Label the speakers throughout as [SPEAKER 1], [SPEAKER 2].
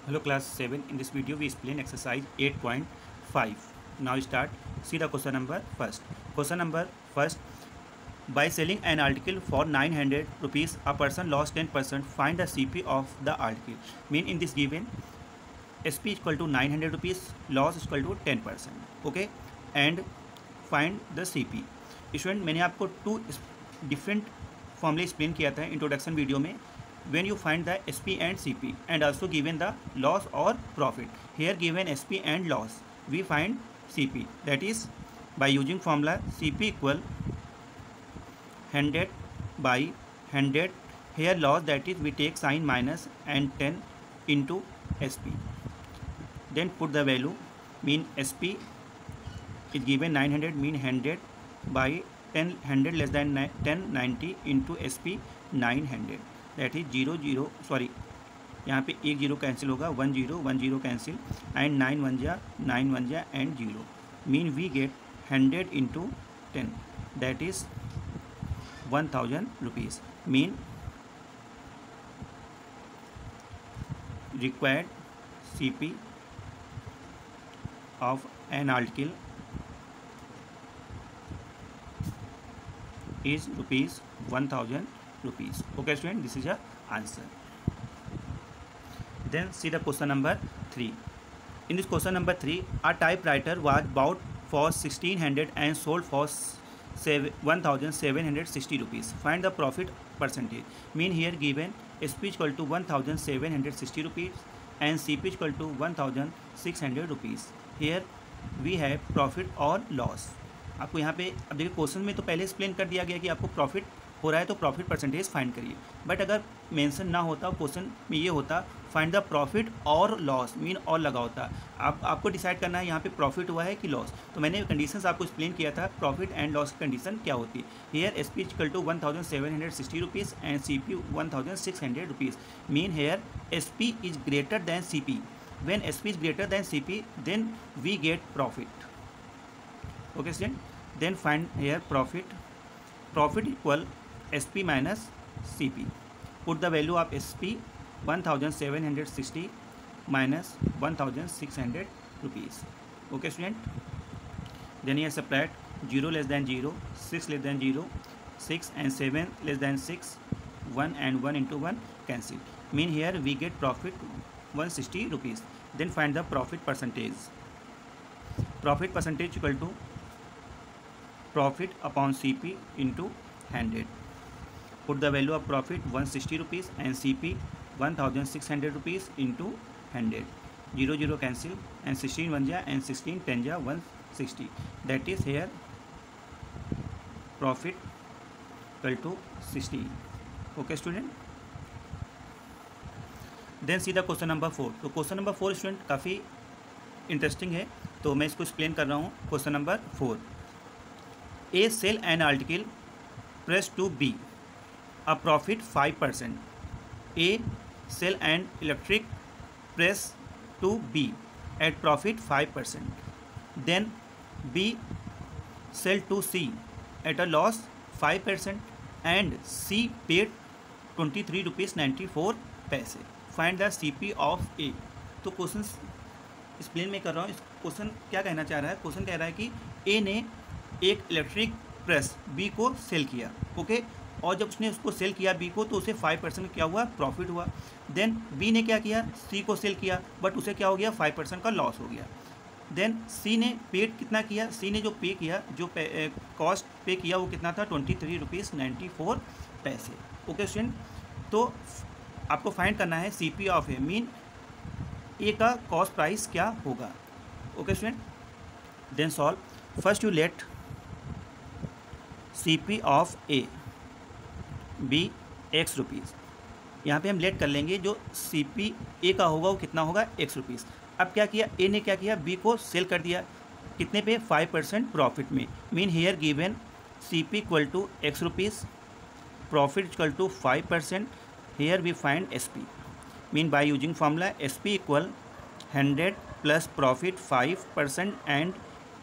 [SPEAKER 1] Hello class 7. In this video we explain exercise 8.5. Now start. See the question number first. Question number first. By selling an article for 900 rupees, a person lost 10%. Find the CP of the article. Mean in this given, SP is equal to 900 rupees, loss is equal to 10%. Okay, and find the CP. Student मैंने आपको to different फॉर्मूले explain किया था introduction video में. when you find the SP and CP and also given the loss or profit. Here given SP and loss, we find CP, that is by using formula CP equal 100 by 100. Here loss, that is we take sign minus and 10 into SP. Then put the value, mean SP is given 900, mean 100 by 10, 100 less than 10, 90 into SP 900. That is 0 0 sorry यहाँ पे एक zero cancel होगा, 1 0 1 0 cancel and 9 1 जा and 0. Mean we get 100 into 10, that is 1000 rupees. Mean required CP of an article is rupees 1000 rupees. Okay student, this is your answer. Then see the question number 3. In this question number 3, a typewriter was bought for 1600 and sold for 1760 rupees. Find the profit percentage. Mean here given SP equal to 1760 rupees and CP equal to 1600 rupees. Here we have profit or loss. आपको यहाँ पे अब देखिए question में तो पहले explain कर दिया गया कि आपको प्रॉफिट हो रहा है तो प्रॉफिट परसेंटेज फाइंड करिए. बट अगर मेंशन ना होता क्वेश्चन में ये होता फाइंड द प्रॉफिट और लॉस, मीन और लगा होता. आपको डिसाइड करना है यहाँ पे प्रॉफिट हुआ है कि लॉस. तो मैंने कंडीशंस आपको एक्सप्लेन किया था प्रॉफिट एंड लॉस की कंडीशन क्या होती है. Here SP equal to 1760 rupees and CP 1600 rupees. Mean here SP is greater than CP. When SP is greater than CP then we get profit. Okay student, then find here profit equal SP minus CP. Put the value of SP 1760 minus 1600 rupees. Okay student, then here subtract 0 less than 0, 6 less than 0, 6 and 7 less than 6, 1 and 1 into 1 cancel. Mean here we get profit 160 rupees. Then find the profit percentage. Profit percentage equal to profit upon CP into 100. Put the value of profit 160 rupees and CP 1600 rupees into 100. 0 0 cancel and 16 1 ja and 16 10 ja 160. That is here profit equal to 16. Okay student. Then see the question number 4. तो question number 4 student काफ़ी interesting है, तो मैं इसको explain कर रहा हूँ. Question number 4. A sell an article press to B, a profit 5%. A sell an electric press to B at profit 5%. Then B sell to C at a loss 5% and C paid 23 rupees 94 पैसे. Find the CP of A. तो question explain मैं कर रहा हूँ. इस question क्या कहना चाह रहा है, क्वेश्चन कह रहा है कि A ने एक इलेक्ट्रिक प्रेस B को सेल किया. ओके, और जब उसने उसको सेल किया B को तो उसे 5% क्या हुआ, प्रॉफिट हुआ. देन B ने क्या किया, C को सेल किया बट उसे क्या हो गया, 5% का लॉस हो गया. देन C ने पेड कितना किया, C ने जो पे किया, जो कॉस्ट पे किया वो कितना था, 23 रुपीज़ 94 पैसे. ओके स्टूडेंट, तो आपको फाइंड करना है CP of A, mean A का कॉस्ट प्राइस क्या होगा. Okay student, then solve. First you let CP of A be x rupees. यहाँ पे हम लेट कर लेंगे जो CP ए का होगा वो कितना होगा, एक्स रुपीज़. अब क्या किया, ए ने क्या किया, बी को सेल कर दिया कितने पे, 5% प्रॉफिट में. Mean here given CP equal to x rupees, profit equal to 5%. Here we find SP. Mean by using formula SP equal 100 plus profit 5% and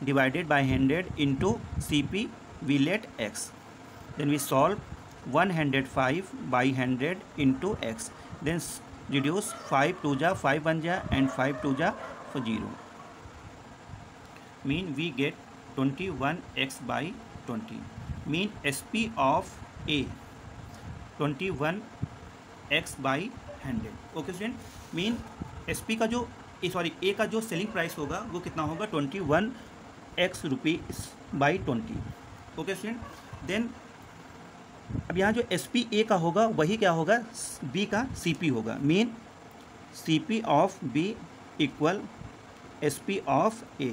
[SPEAKER 1] divided by 100 into CP, we let x. Then we solve 105 by 100 into x. Then reduce 5 2 जा 5 1 जा and 5 2 जा 0, mean we get 21x by 20, mean SP of A 21x by 100. Okay student, mean SP का जो A का जो selling price होगा वो कितना होगा 21x rupees by 20. Okay student, then अब यहाँ जो SP A का होगा वही क्या होगा B का CP होगा, mean CP of B equal SP of A,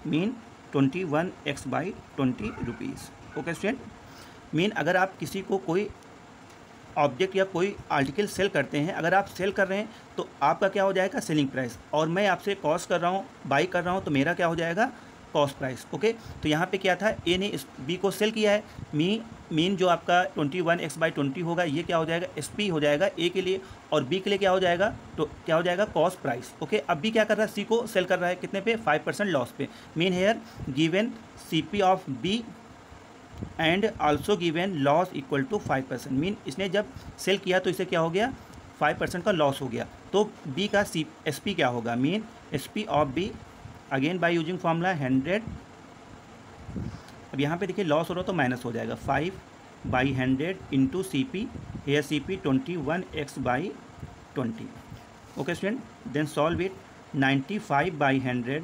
[SPEAKER 1] mean 21x by 20 rupees. Okay student, mean अगर आप किसी को कोई ऑब्जेक्ट या कोई आर्टिकल सेल करते हैं, अगर आप सेल कर रहे हैं तो आपका क्या हो जाएगा सेलिंग प्राइस, और मैं आपसे कॉस्ट कर रहा हूँ, बाई कर रहा हूँ, तो मेरा क्या हो जाएगा कॉस्ट प्राइस. ओके, तो यहाँ पे क्या था, ए ने इस बी को सेल किया है, मीन जो आपका 21x बाई 20 होगा ये क्या हो जाएगा SP हो जाएगा ए के लिए, और बी के लिए क्या हो जाएगा, तो क्या हो जाएगा कॉस्ट प्राइस. ओके, अब बी क्या कर रहा है, सी को सेल कर रहा है कितने पे 5% लॉस पे, mean here given CP of B and also given loss equal to 5%, mean इसने जब सेल किया तो इसे क्या हो गया 5% का लॉस हो गया. तो बी का SP क्या होगा, mean SP of B again by using formula 100. अब यहाँ पे देखिए लॉस हो रहा तो माइनस हो जाएगा 5 by 100 into CP, here CP 21x by 20. Okay student, then solve it 95 by 100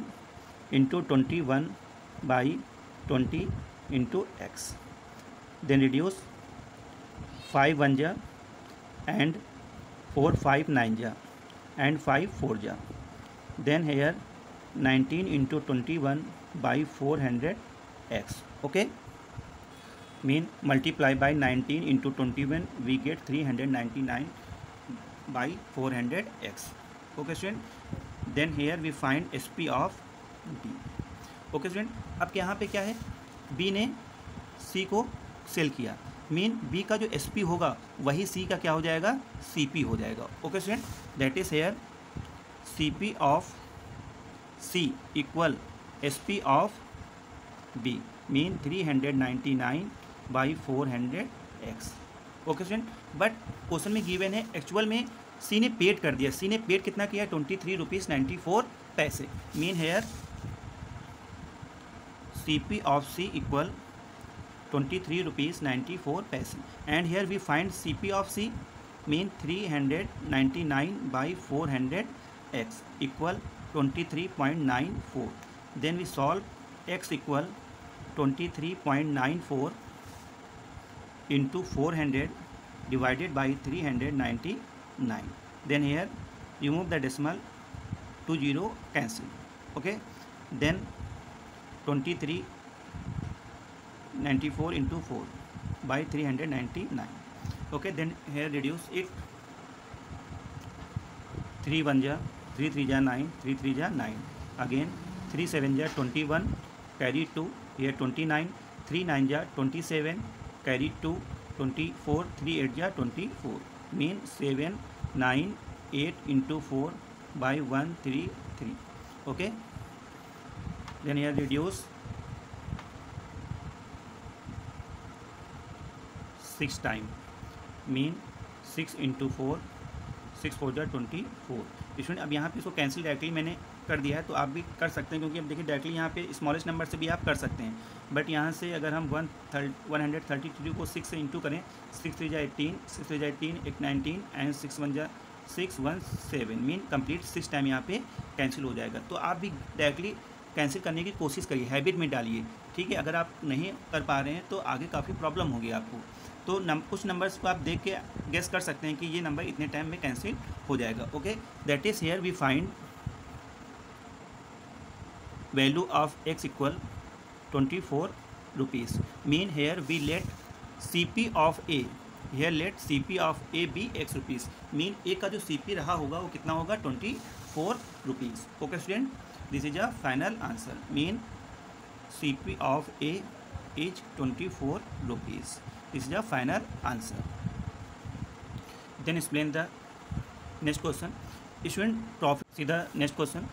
[SPEAKER 1] into 21 by 20 into x, then reduce 5 1 ja and 4 5 9 ja and 5 4 ja, then here 19 into 21 by 400x. okay, mean multiply by 19 into 21 we get 399 by 400x. okay student, then here we find SP of D. okay student, अब यहाँ पे क्या है, B ने सी को cell किया, mean B का जो SP होगा वही सी का क्या हो जाएगा CP हो जाएगा. Okay student, that is here CP of C equal SP of B, mean 399 by 400x. Okay student, but question में गिवन है, एक्चुअल में सी ने पेड कर दिया, सी ने पेड कितना किया 23 रुपीज़ 94 पैसे, mean here CP of C equal 23 rupees 94 paise, and here we find CP of C mean 399 by 400x equal 23.94. then we solve x equal 23.94 into 400 divided by 399. then here remove the decimal, 2 0 cancel. okay, then 2394 into 4 by 399. okay, then here reduce it, 3 1 ja 3 3 ja 9, 3 3 ja 9, again 3 7 ja 21, carry 2, here 29, 3 9 ja 27, carry 2, 24, 3 8 ja 24, mean 7 9 8 into 4 by 133. okay, then here reduce 6 time, mean 6 into 4, 6 4 जा 24. Student अब यहाँ पे इसको cancel directly मैंने कर दिया है, तो आप भी कर सकते हैं, क्योंकि अब देखिए डायरेक्टली यहाँ पे स्मॉलेस्ट नंबर से भी आप कर सकते हैं, बट यहाँ से अगर हम 133 को 6 से इंटू करें, 6 3 जा 18, 6 3 जा 18, 8 19 एंड 6 1 जा 617, मीन कंप्लीट 6 टाइम यहाँ पे कैंसिल हो जाएगा. तो आप भी डायरेक्टली कैंसिल करने की कोशिश करिए, हैबिट में डालिए, ठीक है. अगर आप नहीं कर पा रहे हैं तो आगे काफ़ी प्रॉब्लम होगी आपको. तो कुछ नंबर्स को आप देख के गेस कर सकते हैं कि ये नंबर इतने टाइम में कैंसिल हो जाएगा. Okay, that is here we find value of x equal 24 rupees, mean here we let CP of A, here let CP of A be x rupees, mean A का जो CP रहा होगा वो कितना होगा 24 rupees. Okay student, this is a final answer, mean CP of A is 24 rupees. This is the final answer. Then explain the next question. Student profit. See the next question.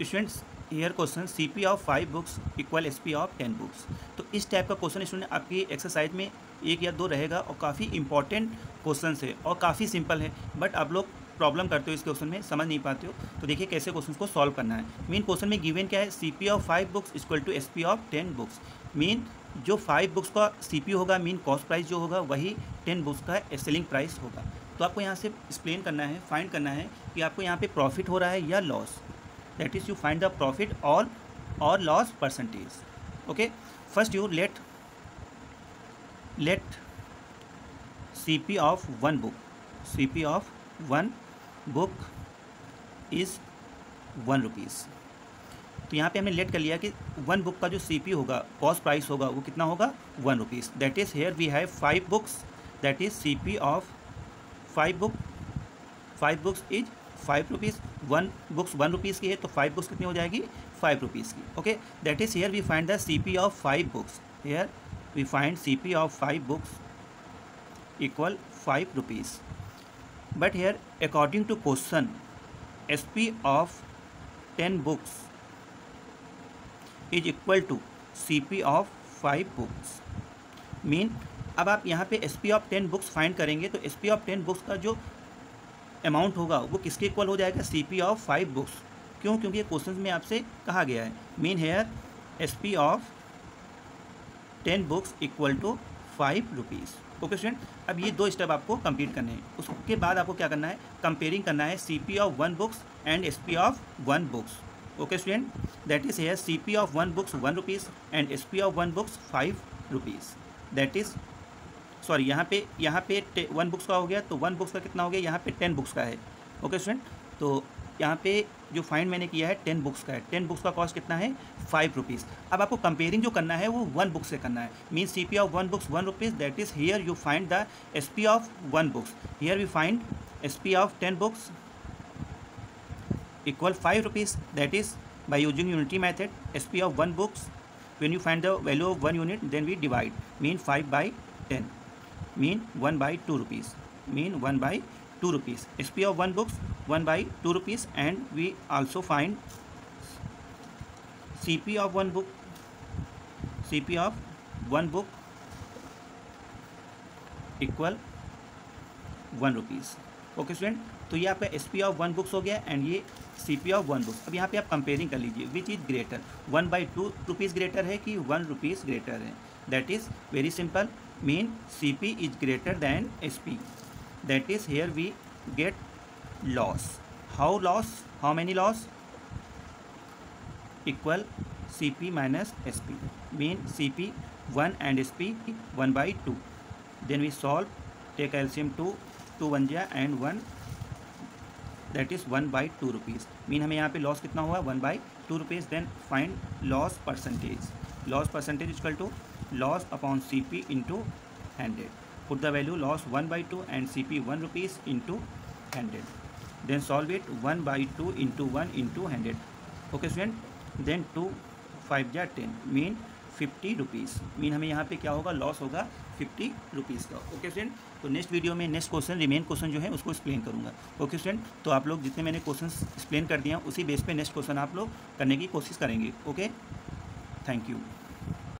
[SPEAKER 1] Students here question CP of 5 books equal SP of 10 books. तो इस type का question student आपकी exercise में 1 या 2 रहेगा और काफ़ी important question है और काफ़ी सिंपल है, बट आप लोग प्रॉब्लम करते हो इस क्वेश्चन में, समझ नहीं पाते हो, तो देखिए कैसे क्वेश्चन को सॉल्व करना है। मीन क्वेश्चन में गिवन क्या है, CP of 5 books equal to SP of 10 books. Mean जो 5 बुक्स का CP होगा, मीन कॉस्ट प्राइस जो होगा, वही 10 बुक्स का सेलिंग प्राइस होगा। तो आपको यहाँ से एक्सप्लेन करना है, फाइंड करना है कि आपको यहाँ पे प्रॉफिट हो रहा है या loss. That is you find the profit और loss percentage. Okay, first you let CP of one book is 1 rupees. तो यहाँ पे हमने लेट कर लिया कि 1 बुक का जो CP होगा, कॉस्ट प्राइस होगा, वो कितना होगा, 1 rupees. That is here we have 5 books, that is CP of 5 books is 5 rupees. 1 books 1 rupees की है, तो 5 बुक्स कितनी हो जाएगी, 5 रुपीज़ की। Okay, that is here we find the CP of 5 books. Here we find CP of 5 books equal 5 rupees. But here according to question SP of 10 books is equal to CP of 5 books. Mean अब आप यहाँ पे SP of 10 books find करेंगे तो SP of 10 books का जो amount होगा वो किसके इक्वल हो जाएगा, CP ऑफ 5 बुक्स। क्यों, क्योंकि ये क्वेश्चन में आपसे कहा गया है। Mean here SP of 10 books equal to 5 rupees. Okay student, अब ये 2 स्टेप आपको कंप्लीट करने हैं। उसके बाद आपको क्या करना है, कंपेयरिंग करना है CP of 1 books and SP of 1 books. Okay student, that is hair CP of 1 books 1 rupees and SP of 1 books 5 rupees. That is sorry, यहाँ पे 1 बुक्स का हो गया, तो 1 बुक्स का कितना हो गया, यहाँ पे 10 बुक्स का है। ओके स्टूडेंट, तो यहाँ पे जो फाइंड मैंने किया है 10 बुक्स का है। 10 बुक्स का कॉस्ट कितना है, 5 रुपीज़। अब आपको कंपेयरिंग जो करना है वो 1 बुक से करना है। Mean CP of 1 books 1 rupees, that is here you find the SP of 1 books. Here we find SP of 10 books equal 5 rupees, that is by using unity method. SP of 1 books, when you find the value of 1 unit, then we divide, mean 5 by 10, mean 1 by 2 rupees, mean 1 by 2 rupees. SP of 1 books 1 by 2 rupees, and we also find CP of 1 book, CP of 1 book equal 1 rupees. Okay student, तो ये आपका SP of 1 books हो गया and ये CP of 1 books. अब यहाँ पे आप कंपेयरिंग कर लीजिए which is greater, 1 by 2 rupees greater है कि 1 रुपीज़ ग्रेटर है। That is very simple, mean CP is greater than SP। That is here we get loss. How loss, how many loss, equal CP minus SP, mean CP 1 and SP 1 by 2। Then we solve, take LCM 2 1 जा and 1, that is 1 by 2 rupees. Mean हमें यहाँ पे loss कितना हुआ, 1 by 2 रुपीज़। Then find loss percentage. Loss percentage equal to loss upon CP into 100। Put the value loss 1 by 2 and CP 1 रुपीज़ into 100। Then solve it, 1 by 2 into 1 into 100। Okay student, then 2 5 जा 10, mean 50 rupees. Mean हमें यहाँ पे क्या होगा, loss होगा 50 rupees का। Okay student, तो नेक्स्ट वीडियो में नेक्स्ट क्वेश्चन, रिमेन क्वेश्चन जो है उसको एक्सप्लेन करूँगा। ओके स्टूडेंट, तो आप लोग जितने मैंने क्वेश्चन एक्सप्लेन कर दिया उसी बेस पे नेक्स्ट क्वेश्चन आप लोग करने की कोशिश करेंगे। Okay, thank you.